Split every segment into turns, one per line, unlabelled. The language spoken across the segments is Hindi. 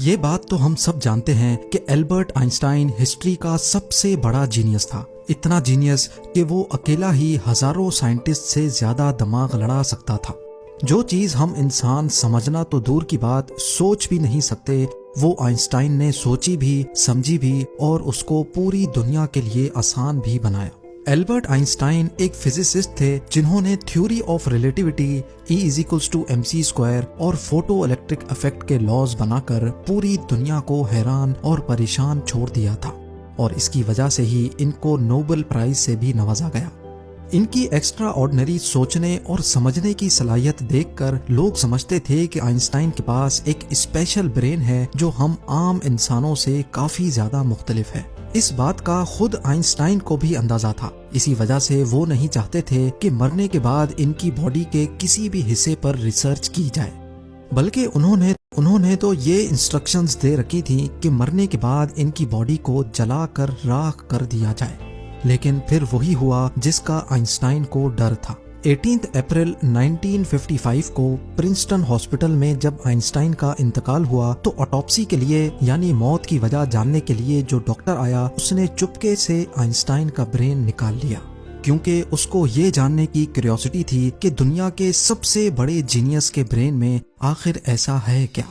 ये बात तो हम सब जानते हैं कि एल्बर्ट आइंस्टाइन हिस्ट्री का सबसे बड़ा जीनियस था। इतना जीनियस कि वो अकेला ही हजारों साइंटिस्ट से ज्यादा दिमाग लड़ा सकता था। जो चीज हम इंसान समझना तो दूर की बात सोच भी नहीं सकते, वो आइंस्टाइन ने सोची भी, समझी भी और उसको पूरी दुनिया के लिए आसान भी बनाया। एल्बर्ट आइंस्टाइन एक फिजिसिस्ट थे जिन्होंने थ्योरी ऑफ रिलेटिविटी, E=mc² और फोटो इलेक्ट्रिक इफेक्ट के लॉज बनाकर पूरी दुनिया को हैरान और परेशान छोड़ दिया था और इसकी वजह से ही इनको नोबेल प्राइज से भी नवाजा गया। इनकी एक्स्ट्रा ऑर्डिनरी सोचने और समझने की सलाहियत देखकर लोग समझते थे कि आइंस्टाइन के पास एक स्पेशल ब्रेन है जो हम आम इंसानों से काफी ज्यादा मुख्तलिफ है। इस बात का खुद आइंस्टाइन को भी अंदाजा था। इसी वजह से वो नहीं चाहते थे कि मरने के बाद इनकी बॉडी के किसी भी हिस्से पर रिसर्च की जाए, बल्कि उन्होंने तो ये इंस्ट्रक्शंस दे रखी थी कि मरने के बाद इनकी बॉडी को जलाकर राख कर दिया जाए। लेकिन फिर वही हुआ जिसका आइंस्टाइन को डर था। 18 अप्रैल 1955 को प्रिंसटन हॉस्पिटल में जब आइंस्टाइन का इंतकाल हुआ तो ऑटोप्सी के लिए यानी मौत की वजह जानने के लिए जो डॉक्टर आया उसने चुपके से आइंस्टाइन का ब्रेन निकाल लिया, क्योंकि उसको ये जानने की क्यूरियोसिटी थी कि दुनिया के सबसे बड़े जीनियस के ब्रेन में आखिर ऐसा है क्या।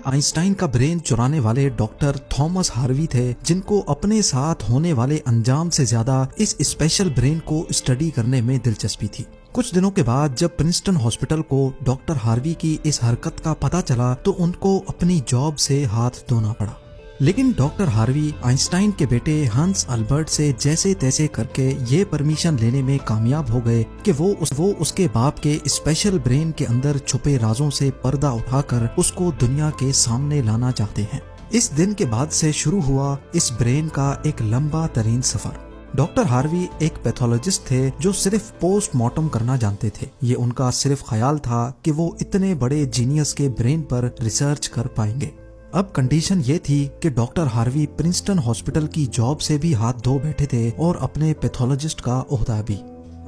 आइंस्टाइन का ब्रेन चुराने वाले डॉक्टर थॉमस हार्वी थे, जिनको अपने साथ होने वाले अंजाम से ज्यादा इस स्पेशल ब्रेन को स्टडी करने में दिलचस्पी थी। कुछ दिनों के बाद जब प्रिंसटन हॉस्पिटल को डॉक्टर हार्वी की इस हरकत का पता चला तो उनको अपनी जॉब से हाथ धोना पड़ा। लेकिन डॉक्टर हार्वी आइंस्टाइन के बेटे हंस अल्बर्ट से जैसे तैसे करके ये परमिशन लेने में कामयाब हो गए कि वो उसके बाप के स्पेशल ब्रेन के अंदर छुपे राजों से पर्दा उठाकर उसको दुनिया के सामने लाना चाहते हैं। इस दिन के बाद से शुरू हुआ इस ब्रेन का एक लंबा तरीन सफर। डॉक्टर हार्वी एक पैथोलॉजिस्ट थे जो सिर्फ पोस्टमार्टम करना जानते थे। ये उनका सिर्फ ख्याल था कि वो इतने बड़े जीनियस के ब्रेन पर रिसर्च कर पाएंगे। अब कंडीशन ये थी कि डॉक्टर हार्वी प्रिंसटन हॉस्पिटल की जॉब से भी हाथ धो बैठे थे और अपने पैथोलॉजिस्ट का ओहदा भी।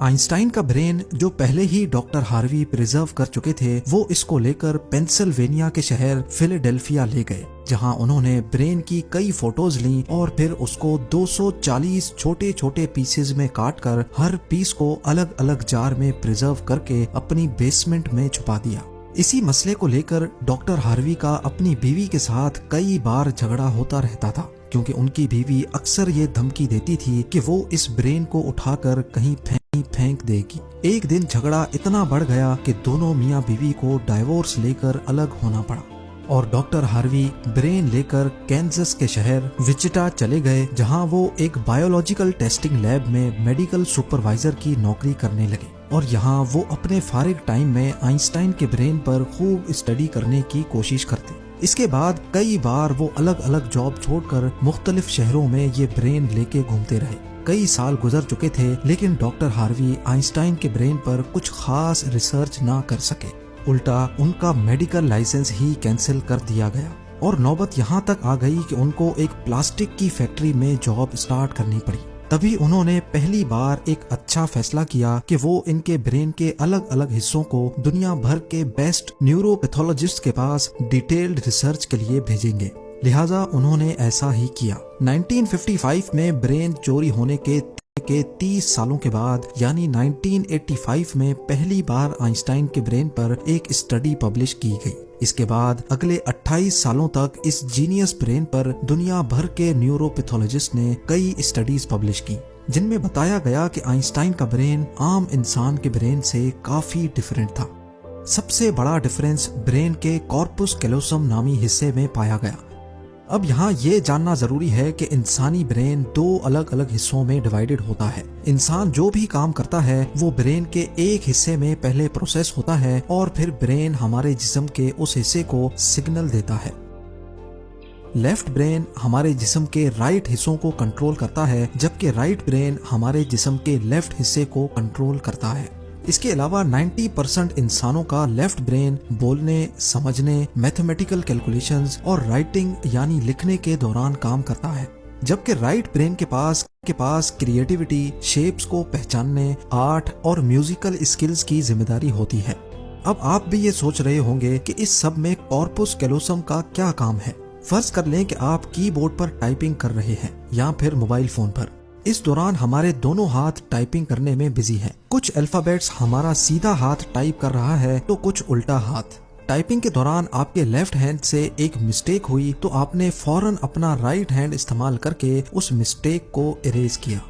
आइंस्टाइन का ब्रेन जो पहले ही डॉक्टर हार्वी प्रिजर्व कर चुके थे, वो इसको लेकर पेंसिल्वेनिया के शहर फिलाडेल्फिया ले गए, जहां उन्होंने ब्रेन की कई फोटोज ली और फिर उसको 240 छोटे छोटे पीसेज में काटकर हर पीस को अलग अलग जार में प्रिजर्व करके अपनी बेसमेंट में छुपा दिया। इसी मसले को लेकर डॉक्टर हार्वी का अपनी बीवी के साथ कई बार झगड़ा होता रहता था, क्योंकि उनकी बीवी अक्सर ये धमकी देती थी कि वो इस ब्रेन को उठाकर कहीं फेंक देगी। एक दिन झगड़ा इतना बढ़ गया कि दोनों मियाँ बीवी को डाइवोर्स लेकर अलग होना पड़ा और डॉक्टर हार्वी ब्रेन लेकर कैंसस के शहर विचिटा चले गए, जहां वो एक बायोलॉजिकल टेस्टिंग लैब में मेडिकल सुपरवाइजर की नौकरी करने लगे और यहाँ वो अपने फारिग टाइम में आइंस्टाइन के ब्रेन पर खूब स्टडी करने की कोशिश करते। इसके बाद कई बार वो अलग अलग जॉब छोड़कर मुख्तलिफ शहरों में ये ब्रेन लेके घूमते रहे। कई साल गुजर चुके थे लेकिन डॉक्टर हार्वी आइंस्टाइन के ब्रेन पर कुछ खास रिसर्च ना कर सके। उल्टा उनका मेडिकल लाइसेंस ही कैंसिल कर दिया गया और नौबत यहाँ तक आ गई कि उनको एक प्लास्टिक की फैक्ट्री में जॉब स्टार्ट करनी पड़ी। तभी उन्होंने पहली बार एक अच्छा फैसला किया कि वो इनके ब्रेन के अलग अलग हिस्सों को दुनिया भर के बेस्ट न्यूरोपैथोलॉजिस्ट के पास डिटेल्ड रिसर्च के लिए भेजेंगे। लिहाजा उन्होंने ऐसा ही किया। 1955 में ब्रेन चोरी होने के 30 सालों के बाद यानी 1985 में पहली बार आइंस्टाइन के ब्रेन पर एक स्टडी पब्लिश की गई। इसके बाद अगले 28 सालों तक इस जीनियस ब्रेन पर दुनिया भर के न्यूरोपैथोलॉजिस्ट ने कई स्टडीज पब्लिश की, जिनमें बताया गया कि आइंस्टाइन का ब्रेन आम इंसान के ब्रेन से काफी डिफरेंट था। सबसे बड़ा डिफरेंस ब्रेन के कॉर्पस कैलोसम नामी हिस्से में पाया गया। अब यहाँ ये जानना जरूरी है कि इंसानी ब्रेन दो अलग अलग हिस्सों में डिवाइडेड होता है। इंसान जो भी काम करता है वो ब्रेन के एक हिस्से में पहले प्रोसेस होता है और फिर ब्रेन हमारे जिस्म के उस हिस्से को सिग्नल देता है। लेफ्ट ब्रेन हमारे जिस्म के राइट हिस्सों को कंट्रोल करता है, जबकि राइट ब्रेन हमारे जिस्म के लेफ्ट हिस्से को कंट्रोल करता है। इसके अलावा 90% इंसानों का लेफ्ट ब्रेन बोलने, समझने, मैथमेटिकल कैलकुलेशंस और राइटिंग यानी लिखने के दौरान काम करता है, जबकि राइट ब्रेन के पास क्रिएटिविटी, शेप्स को पहचानने, आर्ट और म्यूजिकल स्किल्स की जिम्मेदारी होती है। अब आप भी ये सोच रहे होंगे कि इस सब में कॉर्पस कैलोसम का क्या काम है। फर्ज कर लें कि आप कीबोर्ड पर टाइपिंग कर रहे हैं या फिर मोबाइल फोन पर। इस दौरान हमारे दोनों हाथ टाइपिंग करने में बिजी हैं। कुछ अल्फाबेट्स हमारा सीधा हाथ टाइप कर रहा है तो कुछ उल्टा हाथ। टाइपिंग के दौरान आपके लेफ्ट हैंड से एक मिस्टेक हुई तो आपने फौरन अपना राइट हैंड इस्तेमाल करके उस मिस्टेक को इरेज किया।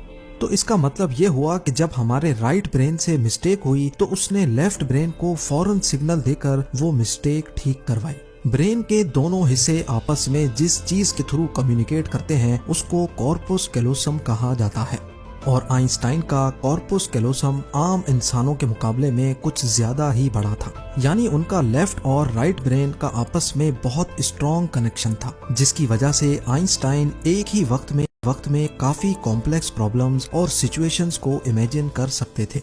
तो इसका मतलब ये हुआ कि जब हमारे राइट ब्रेन से मिस्टेक हुई तो उसने लेफ्ट ब्रेन को फौरन सिग्नल देकर वो मिस्टेक ठीक करवाई। ब्रेन के दोनों हिस्से आपस में जिस चीज के थ्रू कम्युनिकेट करते हैं उसको कॉर्पस कैलोसम कहा जाता है। और आइंस्टाइन का कॉर्पस कैलोसम आम इंसानों के मुकाबले में कुछ ज्यादा ही बड़ा था, यानी उनका लेफ्ट और राइट ब्रेन का आपस में बहुत स्ट्रॉन्ग कनेक्शन था, जिसकी वजह से आइंस्टाइन एक ही वक्त में काफी कॉम्प्लेक्स प्रॉब्लम्स और सिचुएशंस को इमेजिन कर सकते थे।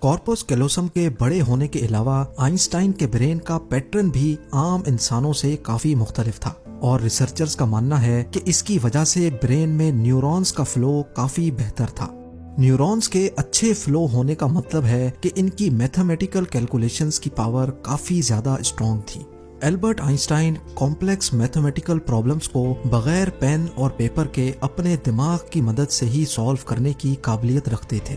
कॉर्पस कैलोसम के बड़े होने के अलावा आइंस्टाइन के ब्रेन का पैटर्न भी आम इंसानों से काफी मुख्तलिफ था और रिसर्चर्स का मानना है कि इसकी वजह से ब्रेन में न्यूरॉन्स का फ्लो काफी बेहतर था। न्यूरॉन्स के अच्छे फ्लो होने का मतलब है कि इनकी मैथमेटिकल कैलकुलेशंस की पावर काफी ज्यादा स्ट्रॉन्ग थी। Albert Einstein complex mathematical problems को बगैर पेन और पेपर के अपने दिमाग की मदद से ही सॉल्व करने की काबिलियत रखते थे।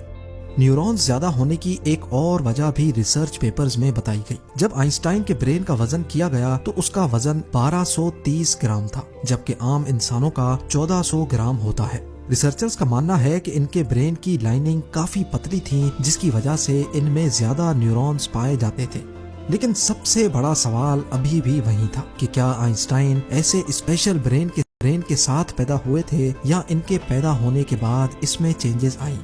न्यूरॉन्स ज्यादा होने की एक और वजह भी रिसर्च पेपर्स में बताई गई। जब आइंस्टाइन के ब्रेन का वजन किया गया तो उसका वजन 1230 ग्राम था, जबकि आम इंसानों का 1400 ग्राम होता है। रिसर्चर्स का मानना है कि इनके ब्रेन की लाइनिंग काफी पतली थी, जिसकी वजह से इनमें ज्यादा न्यूरॉन्स पाए जाते थे। लेकिन सबसे बड़ा सवाल अभी भी वही था कि क्या आइंस्टाइन ऐसे स्पेशल ब्रेन के साथ पैदा हुए थे या इनके पैदा होने के बाद इसमें चेंजेस आई।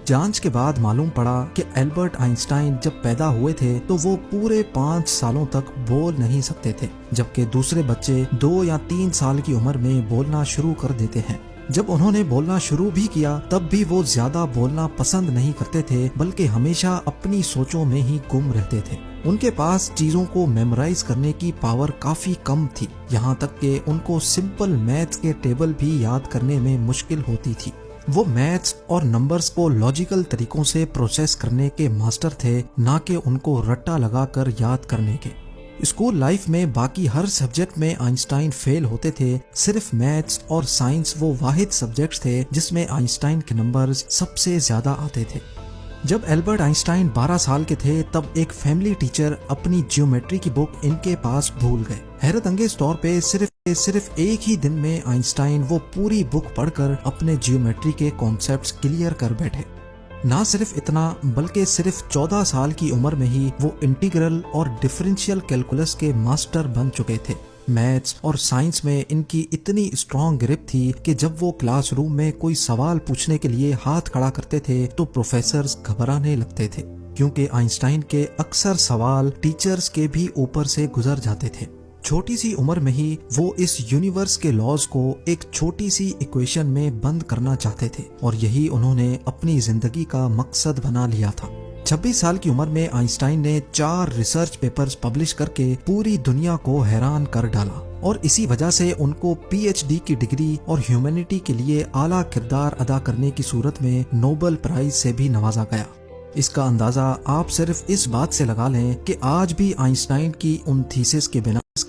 जांच के बाद मालूम पड़ा कि एल्बर्ट आइंस्टाइन जब पैदा हुए थे तो वो पूरे 5 सालों तक बोल नहीं सकते थे, जबकि दूसरे बच्चे 2 या 3 साल की उम्र में बोलना शुरू कर देते हैं। जब उन्होंने बोलना शुरू भी किया तब भी वो ज्यादा बोलना पसंद नहीं करते थे, बल्कि हमेशा अपनी सोचों में ही गुम रहते थे। उनके पास चीजों को मेमोराइज करने की पावर काफी कम थी, यहाँ तक कि उनको सिंपल मैथ्स के टेबल भी याद करने में मुश्किल होती थी। वो मैथ्स और नंबर्स को लॉजिकल तरीकों से प्रोसेस करने के मास्टर थे, ना कि उनको रट्टा लगाकर याद करने के। स्कूल लाइफ में बाकी हर सब्जेक्ट में आइंस्टाइन फेल होते थे, सिर्फ मैथ्स और साइंस वो वाहिद सब्जेक्ट्स थे जिसमें आइंस्टाइन के नंबर्स सबसे ज्यादा आते थे। जब एल्बर्ट आइंस्टाइन 12 साल के थे तब एक फैमिली टीचर अपनी ज्योमेट्री की बुक इनके पास भूल गए। हैरत अंगेज तौर पे सिर्फ एक ही दिन में आइंस्टाइन वो पूरी बुक पढ़कर अपने ज्योमेट्री के कॉन्सेप्ट्स क्लियर कर बैठे। ना सिर्फ इतना बल्कि सिर्फ 14 साल की उम्र में ही वो इंटीग्रल और डिफरेंशियल कैलकुलस के मास्टर बन चुके थे। मैथ्स और साइंस में इनकी इतनी स्ट्रॉन्ग ग्रिप थी कि जब वो क्लासरूम में कोई सवाल पूछने के लिए हाथ खड़ा करते थे तो प्रोफेसर्स घबराने लगते थे, क्योंकि आइंस्टाइन के अक्सर सवाल टीचर्स के भी ऊपर से गुजर जाते थे। छोटी सी उम्र में ही वो इस यूनिवर्स के लॉज को एक छोटी सी इक्वेशन में बंद करना चाहते थे और यही उन्होंने अपनी जिंदगी का मकसद बना लिया था। 26 साल की उम्र में आइंस्टाइन ने 4 रिसर्च पेपर्स पब्लिश करके पूरी दुनिया को हैरान कर डाला और इसी वजह से उनको पीएचडी की डिग्री और ह्यूमैनिटी के लिए आला किरदार अदा करने की सूरत में नोबेल प्राइज से भी नवाजा गया। इसका अंदाजा आप सिर्फ इस बात से लगा लें कि आज भी आइंस्टाइन की उन थीसिस के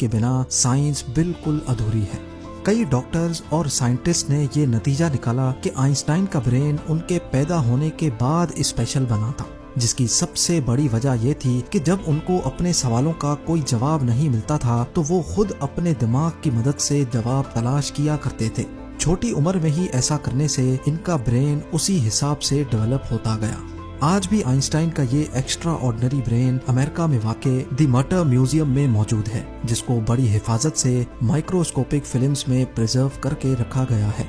बिना साइंस बिल्कुल अधूरी है। कई डॉक्टर्स और साइंटिस्ट ने ये नतीजा निकाला कि आइंस्टाइन का ब्रेन उनके पैदा होने के बाद स्पेशल बना था, जिसकी सबसे बड़ी वजह यह थी कि जब उनको अपने सवालों का कोई जवाब नहीं मिलता था तो वो खुद अपने दिमाग की मदद से जवाब तलाश किया करते थे। छोटी उम्र में ही ऐसा करने से इनका ब्रेन उसी हिसाब से डेवलप होता गया। आज भी आइंस्टाइन का ये एक्स्ट्रा ऑर्डिनरी ब्रेन अमेरिका में वाक़े द मटर म्यूजियम में मौजूद है, जिसको बड़ी हिफाजत से माइक्रोस्कोपिक फिल्म्स में प्रिजर्व करके रखा गया है।